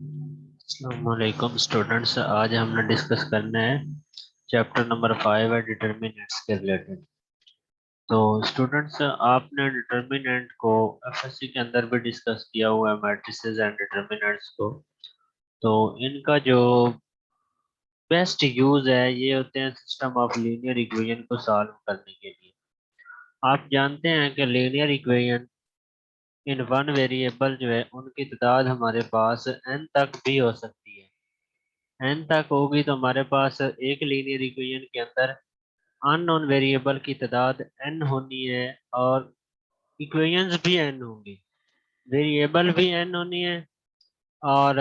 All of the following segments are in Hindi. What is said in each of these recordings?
अस्सलामुअलैकुम स्टूडेंट्स। आज हमने डिस्कस करना है चैप्टर नंबर 5 है डिटर्मिनेंट्स के रिलेटेड। तो स्टूडेंट्स, आपने डिटर्मिनेंट को एफएससी के अंदर भी डिस्कस किया हुआ है, मैट्रिसेस एंड डिटर्मिनेंट्स को। तो इनका जो बेस्ट यूज है ये होते हैं सिस्टम ऑफ लीनियर इक्वेशन को सॉल्व करने के लिए। आप जानते हैं कि linear equation in one variable जो है उनकी तादाद हमारे पास n तक भी हो सकती है। n तक होगी तो हमारे पास एक लीनियर इक्वेशन के अंदर अननोन वेरिएबल की तादाद n होनी है और इक्वेशंस भी n होंगी, वेरिएबल भी n होनी है और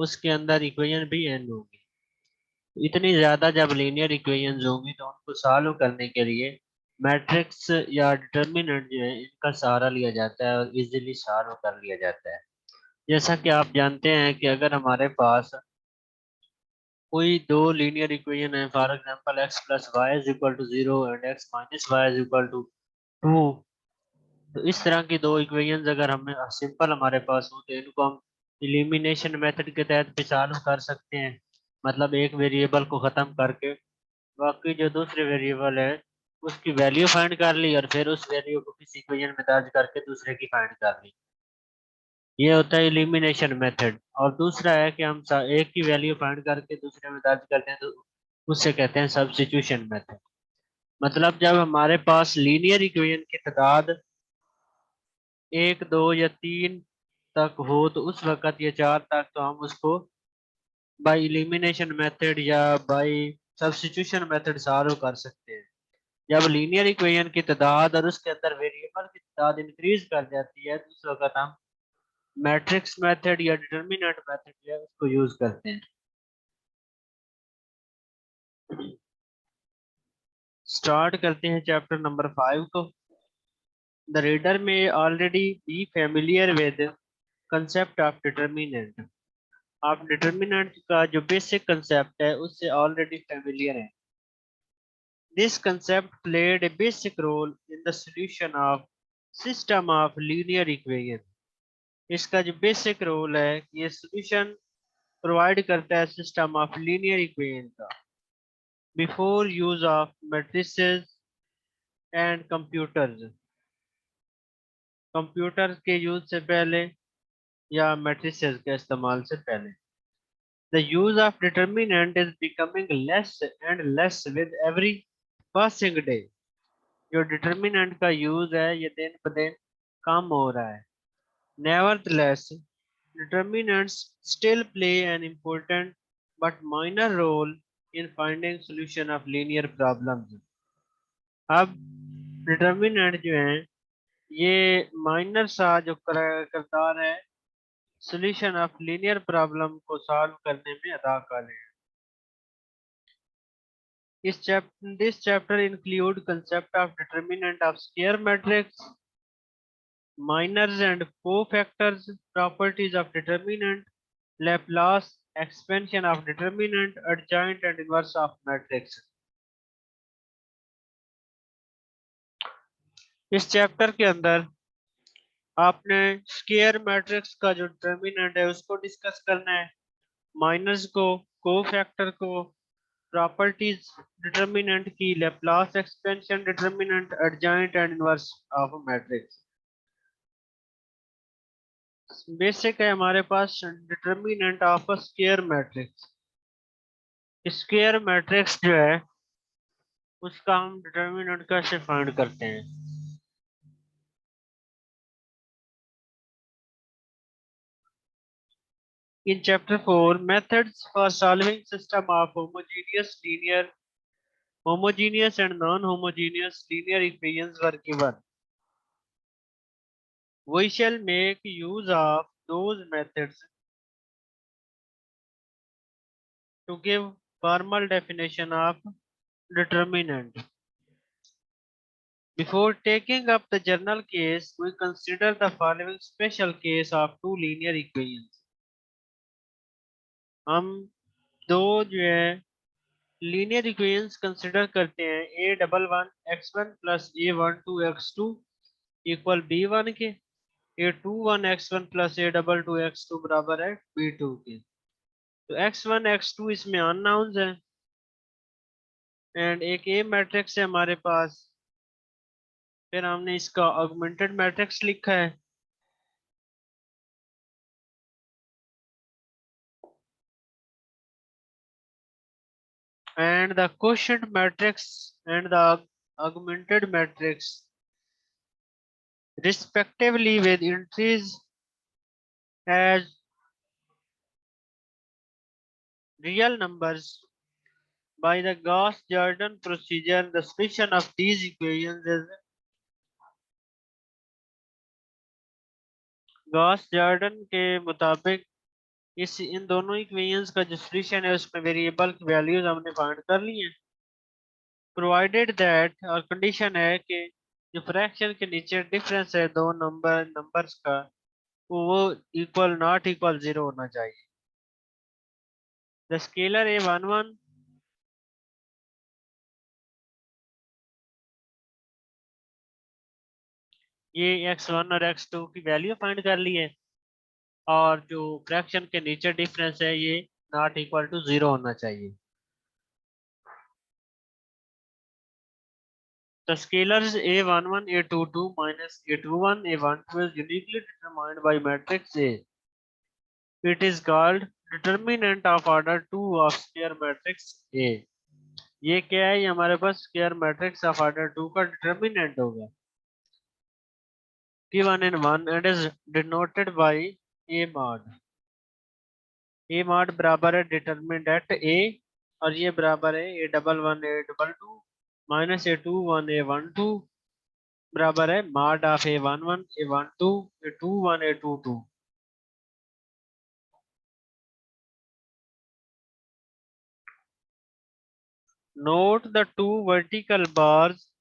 उसके अंदर इक्वेशन भी n होंगी। इतनी ज़्यादा जब लीनियर इक्वेशंस होंगी तो उनको सॉल्व करने के लिए मैट्रिक्स या डिटर्मिनेंट जो है इनका सहारा लिया जाता है और इजीली सॉल्व कर लिया जाता है। जैसा कि आप जानते हैं कि अगर हमारे पास कोई दो लीनियर इक्वेशन है, for example x plus y is equal to 0 and x minus y is equal to 2, तो इस तरह की दो इक्वेशंस अगर हमें सिंपल हमारे पास हो तो इनको हम इलिमिनेशन मेथड के तहत भी सॉल्व कर सकते हैं। मतलब एक वेरिएबल को ख़त्म करके बाकी जो दूसरे वेरिएबल है उसकी वैल्यू फाइंड कर ली और फिर उस वैल्यू को किसी इक्वेशन में दर्ज करके दूसरे की फाइंड कर ली। ये होता है इलिमिनेशन मेथड। और दूसरा है कि हम एक की वैल्यू फाइंड करके दूसरे में दर्ज करते हैं तो उससे कहते हैं सब्स्टिट्यूशन मेथड। मतलब जब हमारे पास लीनियर इक्वेशन की तादाद एक दो या तीन तक हो तो उस वक्त ये चार तक तो हम उसको बाय इलिमिनेशन मेथड या बाय सब्स्टिट्यूशन मेथड सॉल्व कर सकते हैं। जब लीनियर इक्वेशन की तादाद और उसके अंदर वेरिएबल की तादाद इंक्रीज कर जाती है तो उस वक्त हम मैट्रिक्स मेथड या डिटर्मिनेंट मेथड जो है उसको यूज करते हैं। स्टार्ट करते हैं चैप्टर नंबर 5 को। द रीडर में already be familiar with concept of determinant. आप डिटर्मिनेंट का जो बेसिक कंसेप्ट है उससे ऑलरेडी फेमिलियर है। This concept played a basic role in the solution of system of linear equation. इसका जो बेसिक रोल है ये सॉल्यूशन प्रोवाइड करता है सिस्टम ऑफ लीनियर इक्वेशन का। Before use of matrices and computers, computer के यूज से पहले या मैट्रिसेस के इस्तेमाल से पहले। The use of determinant is becoming less and less with every passing day. जो डिटर्मिनेंट का यूज है ये दिन ब दिन कम हो रहा है। Nevertheless, determinants still play an important but minor role in finding solution of linear problems. अब डिटर्मिनेंट जो है ये माइनर सा जो करदार है सॉल्यूशन ऑफ लीनियर प्रॉब्लम को सॉल्व करने में अदा कर रहे हैं। This chapter include concept of determinant of square matrix, minors and cofactors, properties of determinant, Laplace expansion of determinant, adjoint and inverse of matrix। इस चैप्टर के अंदर आपने स्क्वायर मैट्रिक्स का जो डिटर्मिनेंट है उसको डिस्कस करना है, माइनर्स को, कोफैक्टर को, प्रॉपर्टीज डिटर्मिनेंट की, Laplace expansion determinant, adjoint and inverse of matrix. Basic है हमारे पास determinant of a square matrix. Square matrix जो है उसका हम डिटर्मिनेंट कैसे फाइंड करते हैं। In chapter 4, methods for solving system of homogeneous and non-homogeneous linear equations were given. We shall make use of those methods to give formal definition of determinant. Before taking up the general case, we consider the following special case of two linear equations. हम दो जो है लीनियर इक्वेशंस कंसिडर करते हैं, a11 x1 plus a12 x2 equal b1 के। A21 x1 plus A22 x2 बराबर है B2 के। तो x1 x2 इसमें अननाउन्स है एंड एक ए मैट्रिक्स है हमारे पास। फिर हमने इसका ऑगमेंटेड मैट्रिक्स लिखा है and the quotient matrix and the augmented matrix respectively with entries as real numbers by the Gauss-Jordan procedure. The solution of these equations is Gauss-Jordan के मुताबिक इस इन दोनों इक्वेशंस का जो सॉल्यूशन है उसमें वेरिएबल की वैल्यूज हमने फाइंड कर ली हैं, प्रोवाइडेड दैट, और कंडीशन है कि जो फ्रैक्शन के नीचे डिफरेंस है दो नंबर्स का वो इक्वल नॉट इक्वल 0 होना चाहिए। द स्केलर A11 ये x1 और x2 की वैल्यू फाइंड कर ली है और जो फ्रैक्शन के नीचे डिफरेंस है ये नॉट इक्वल टू 0 होना चाहिए। The scalars A11 A22 minus A21 A12 is uniquely determined by matrix A. It is called determinant of order 2 of square matrix A. ये क्या है? ये हमारे पास स्क्वायर मैट्रिक्स ऑफ ऑर्डर 2 का डिटर्मिनेंट होगा given in 1 and is denoted by A mod. A mod बराबर है डिटरमिनेंट एट A और ये बराबर है A11 A22 minus A21 A12 बराबर है mod of A11 A12 A21 A22। Note the two vertical bars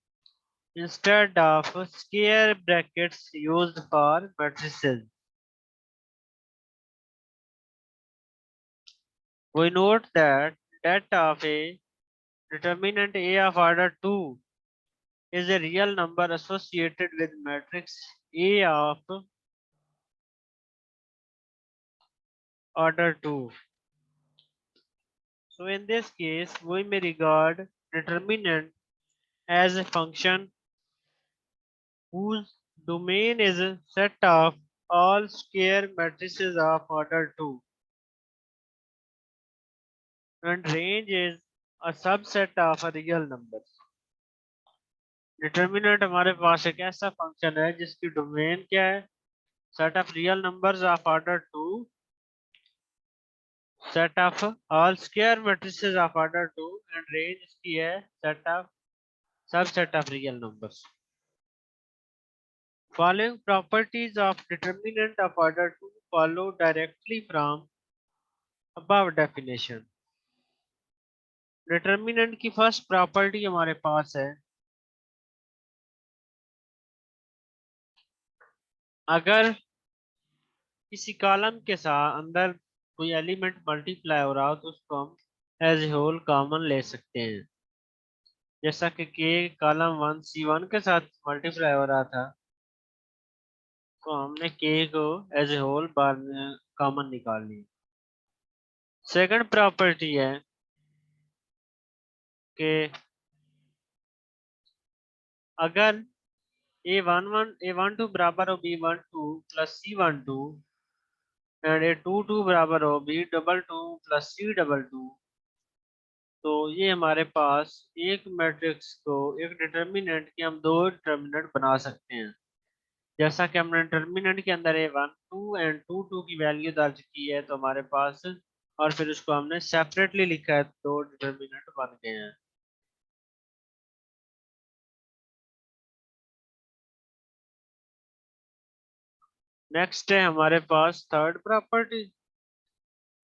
instead of square brackets used for matrices. We note that of a determinant A of order 2 is a real number associated with matrix A of order 2. So in this case, we may regard determinant as a function whose domain is a set of all square matrices of order 2 and range is a subset of a real numbers. Determinant हमारे पास एक ऐसा फंक्शन है जिसकी डोमेन क्या है? Set of real numbers of order 2, set of all square matrices of order 2 and range इसकी है set of subset of real numbers. Following properties of determinant of order 2 follow directly from above definition. Determinant की फर्स्ट प्रॉपर्टी हमारे पास है, अगर किसी कॉलम के साथ अंदर कोई एलिमेंट मल्टीप्लाई हो रहा हो तो उसको हम एज ए होल कॉमन ले सकते हैं। जैसा कि के कॉलम 1C1 के साथ मल्टीप्लाई हो रहा था तो हमने के को as a whole bar common निकाल ली। सेकंड प्रॉपर्टी है कि अगर A12 बराबर हो B12 plus C12 and A22 बराबर हो B22 प्लस C22 तो ये हमारे पास एक मैट्रिक्स को एक डिटर्मिनेंट के हम दो डिटर्मिनेंट बना सकते हैं। जैसा कि हमने डिटर्मिनेंट के अंदर A12 एंड 22 की वैल्यू दर्ज की है तो हमारे पास और फिर उसको हमने सेपरेटली लिखा है, दो डिटर्मिनेंट बन गए हैं। नेक्स्ट है हमारे पास third property,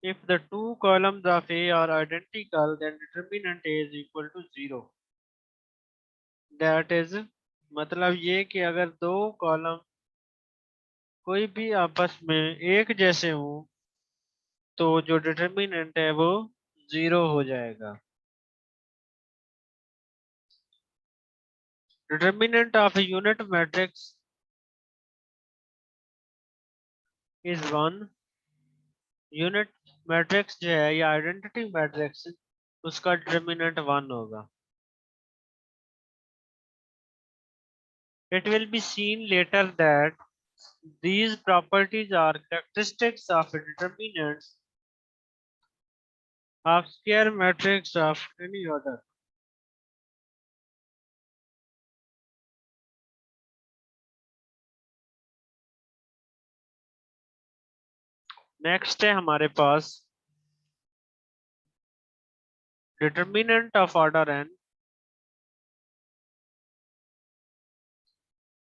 if the two columns of A are identical then determinant A is equal to 0। That is मतलब ये कि अगर दो कॉलम कोई भी आपस में एक जैसे हों तो जो डिटर्मिनेंट है वो 0 हो जाएगा। Determinant of unit matrix is one. Unit matrix जो है या आइडेंटिटी मैट्रिक्स, उसका डिटर्मिनेंट 1 होगा। It will be seen later that these properties are characteristics of determinants of square matrix of any order. Next है हमारे पास determinant of order n।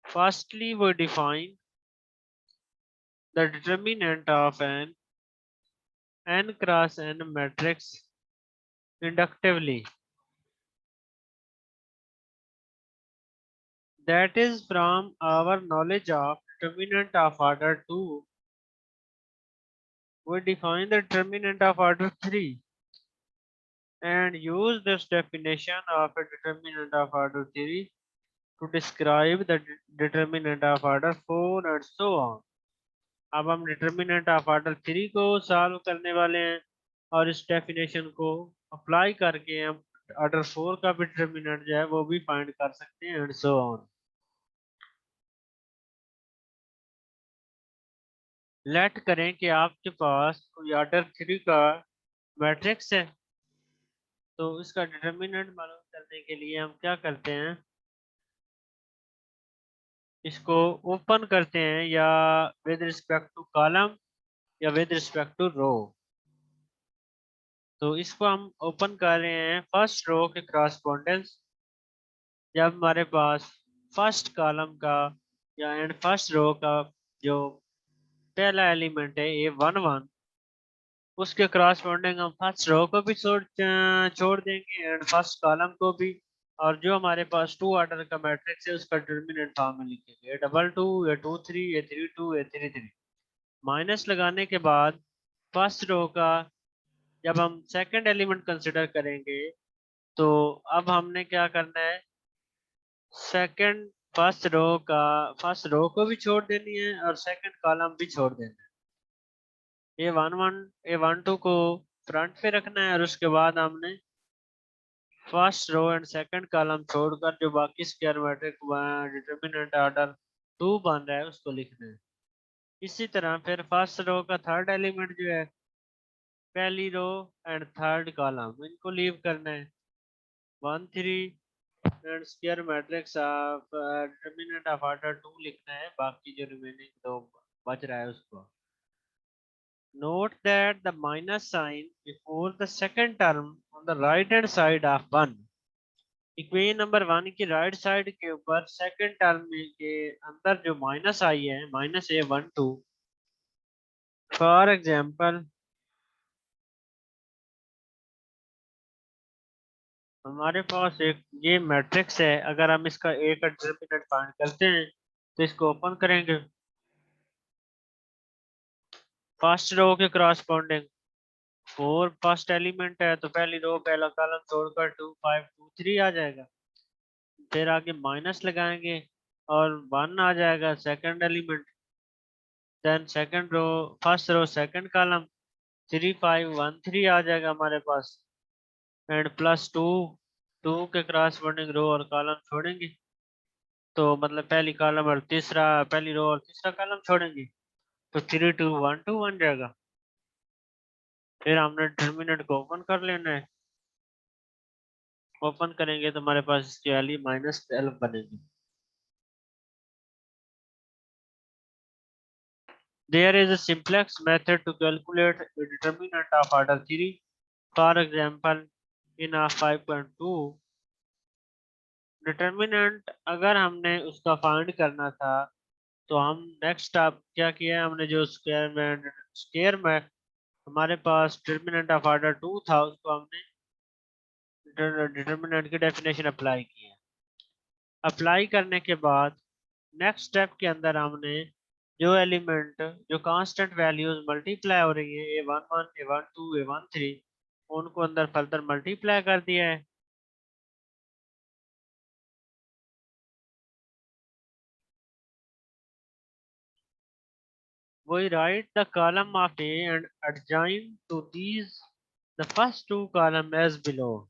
Firstly, we define the determinant of an n cross n matrix inductively. That is, from our knowledge of determinant of order 2, we define the determinant of order 3 and use this definition of a determinant of order 3 to describe the determinant of order 4 and so on. अब हम डिटर्मिनेंट ऑफ ऑर्डर 3 को सॉल्व करने वाले हैं और इस डेफिनेशन को अप्लाई करके हम ऑर्डर 4 का भी डिटर्मिनेंट जो है वो भी फाइंड कर सकते हैं एंड सो ऑन। लेट करें कि आपके पास कोई ऑर्डर 3 का मैट्रिक्स है, तो इसका डिटर्मिनेंट मालूम करने के लिए हम क्या करते हैं, इसको ओपन करते हैं या विद रिस्पेक्ट टू कॉलम या विद रिस्पेक्ट टू रो। तो इसको हम ओपन कर रहे हैं फर्स्ट रो के क्रॉसपोंडेंस। जब हमारे पास फर्स्ट कॉलम का या एंड फर्स्ट रो का जो पहला एलिमेंट है A11, उसके क्रॉसपोंडिंग हम फर्स्ट रो को भी छोड़ देंगे एंड फर्स्ट कॉलम को भी। और जो हमारे पास 2 ऑर्डर का मैट्रिक्स है उसका डिटर्मिनेंट फॉर्म में लिखेंगे A22, A23, A32, A33। Minus लगाने के बाद फर्स्ट रो का जब हम सेकंड एलिमेंट कंसिडर करेंगे, तो अब हमने क्या करना है, सेकंड फर्स्ट रो को भी छोड़ देनी है और सेकंड कॉलम भी छोड़ देना है। A11 A12 को फ्रंट पे रखना है और उसके बाद हमने first row and second column छोड़कर जो बाकी स्क्वायर मैट्रिक्स डिटर्मिनेंट ऑर्डर 2 बन रहा है उसको लिखना है। इसी तरह फिर फर्स्ट रो का थर्ड एलिमेंट जो है, पहली रो एंड थर्ड कॉलम, इनको लीव करना है 1 3 and square matrix of determinant of order 2 लिखना है, बाकी जो रिमेनिंग दो बच रहा है उसको। Note that the minus sign before the second term on the right hand side of 1। Equation number 1 की राइट साइड के ऊपर सेकंड टर्म के अंदर जो माइनस आई है, -A12, फॉर एग्जांपल हमारे पास एक ये मैट्रिक्स है, अगर हम इसका ए का डिटरमिनेंट फाइंड करते हैं तो इसको ओपन करेंगे फर्स्ट रो के क्रॉसपोंडिंग 4 फर्स्ट एलिमेंट है, तो पहली रो पहला कॉलम छोड़कर 2 5 2 3 आ जाएगा। फिर आगे माइनस लगाएंगे और 1 आ जाएगा second element. Then second row first row second column 3 5 1 3 आ जाएगा हमारे पास एंड +2 2 के क्रॉसपोंडिंग रो और कॉलम छोड़ेंगे, तो मतलब पहली रो और तीसरा कॉलम छोड़ेंगे तो 3 2 1 2 बन जाएगा। फिर हमने डिटरमिनेंट को ओपन कर लेना है, ओपन करेंगे तो हमारे पास इसकी वैल्यू -12 बनेगी। There is a simplex method to calculate the determinant of order 3. For example, in a 5.2, determinant अगर हमने उसका फाइंड करना था तो हम नेक्स्ट आप क्या किया, हमने जो स्क्वायर में हमारे पास डिटर्मिनेंट ऑफ ऑर्डर 2 था उसको हमने डिटर्मिनेंट की डेफिनेशन अप्लाई की है। अप्लाई करने के बाद नेक्स्ट स्टेप के अंदर हमने जो एलिमेंट जो कांस्टेंट वैल्यूज मल्टीप्लाई हो रही है A11 A12 A13, उनको अंदर फर्दर मल्टीप्लाई कर दिया है। we write the column of A and adjoin to these the first two columns as below.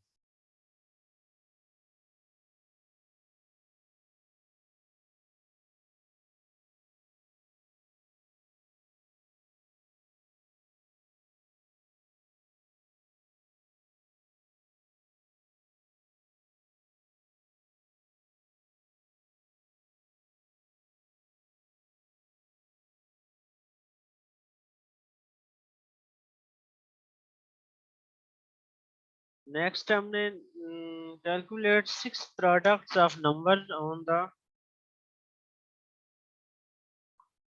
Next हमने calculate 6 products of numbers on the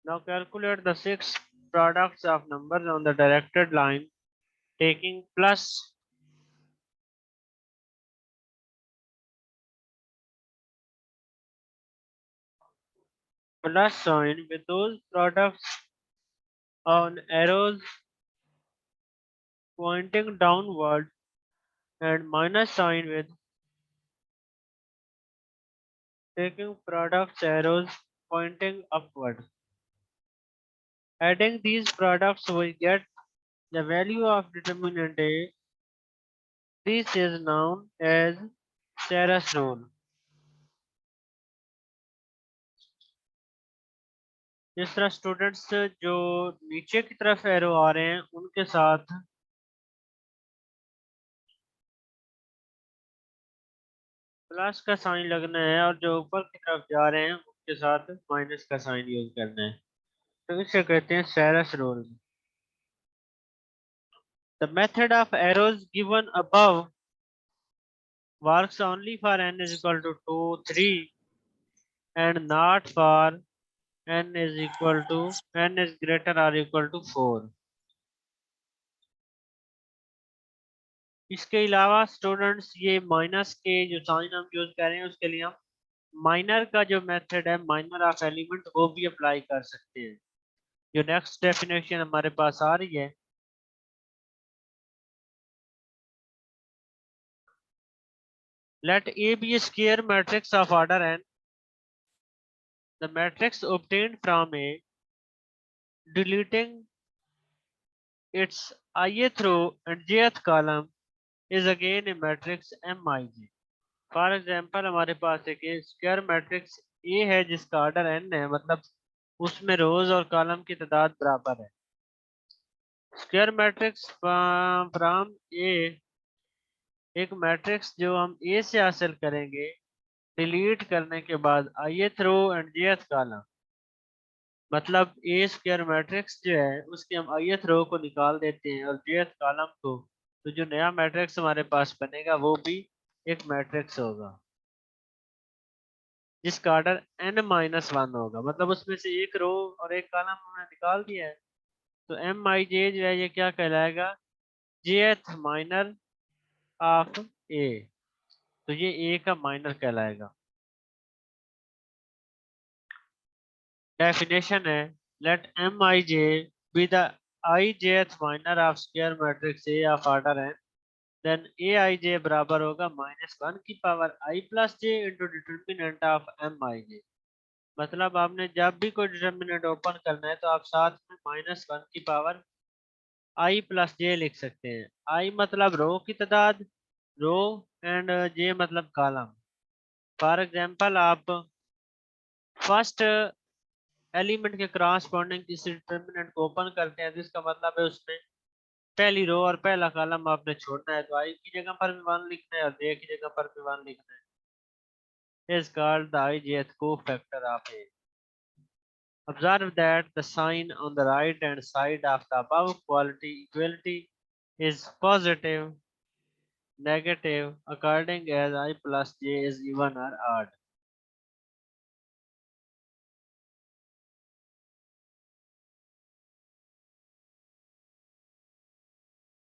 now calculate the 6 products of numbers on the directed line taking plus sign with those products on arrows pointing downward and minus sign with taking products arrows pointing upward. Adding these products we get the value of determinant A. This is known as Sarah's rule. जिस तरह स्टूडेंट्स जो नीचे की तरफ एरो आ रहे हैं उनके साथ प्लस का साइन लगना है और जो ऊपर की तरफ जा रहे हैं उनके साथ माइनस का साइन यूज करना है, तो इसे कहते हैं सैरस rule. The method of arrows given above works only for n is equal to 2, 3 and not for n is equal to n is greater or equal to 4. इसके अलावा स्टूडेंट्स ये माइनस के जो साइन हम यूज कर रहे हैं उसके लिए हम माइनर का जो मेथड है माइनर ऑफ एलिमेंट वो भी अप्लाई कर सकते हैं. जो नेक्स्ट डेफिनेशन हमारे पास आ रही है, let A be a square matrix of order n. The matrix obtained from A deleting its ith row and jth column is again a matrix Mij. For example हमारे पास एक स्क्वायर मैट्रिक्स ए है जिसका ऑर्डर n है, मतलब उसमें रोज और कॉलम की तादाद बराबर है. स्क्वायर मैट्रिक्स फ्रॉम ए एक मैट्रिक्स जो हम ए से हासिल करेंगे डिलीट करने के बाद ith row and jth column, मतलब ए स्क्वायर मैट्रिक्स जो है उसके हम ith रो को निकाल देते हैं और jth कॉलम को, तो जो नया मैट्रिक्स हमारे पास बनेगा वो भी एक मैट्रिक्स होगा जिसका ऑर्डर n-1 होगा, मतलब उसमें से एक रो और एक कॉलम हमने निकाल दिया है, तो Mij जो है ये क्या कहलाएगा, jth माइनर ऑफ ए, तो ये ए का माइनर कहलाएगा. डेफिनेशन है let Mij be the ijth minor of square matrix A of order n, then Aij बराबर होगा -1 की power I plus j into determinant of Mij. मतलब आपने जब भी कोई डिटर्मिनेंट ओपन करना है तो आप साथ में -1 की पावर I plus j लिख सकते हैं. I मतलब रो की तादाद, रो एंड j मतलब कॉलम. फॉर एग्जांपल आप फर्स्ट एलिमेंट के क्रॉसपोंडिंग किसी डिटर्मिनेंट को ओपन करते हैं तो इसका मतलब है उसमें पहली रो और पहला कॉलम आपने छोड़ना है, तो I की जगह पर भी 1 लिखना है और j की जगह पर भी 1 लिखना है. is called the ijth cofactor of A. Observe that the sign on the right hand side of the above equality is positive, negative, according as I plus j is even or odd.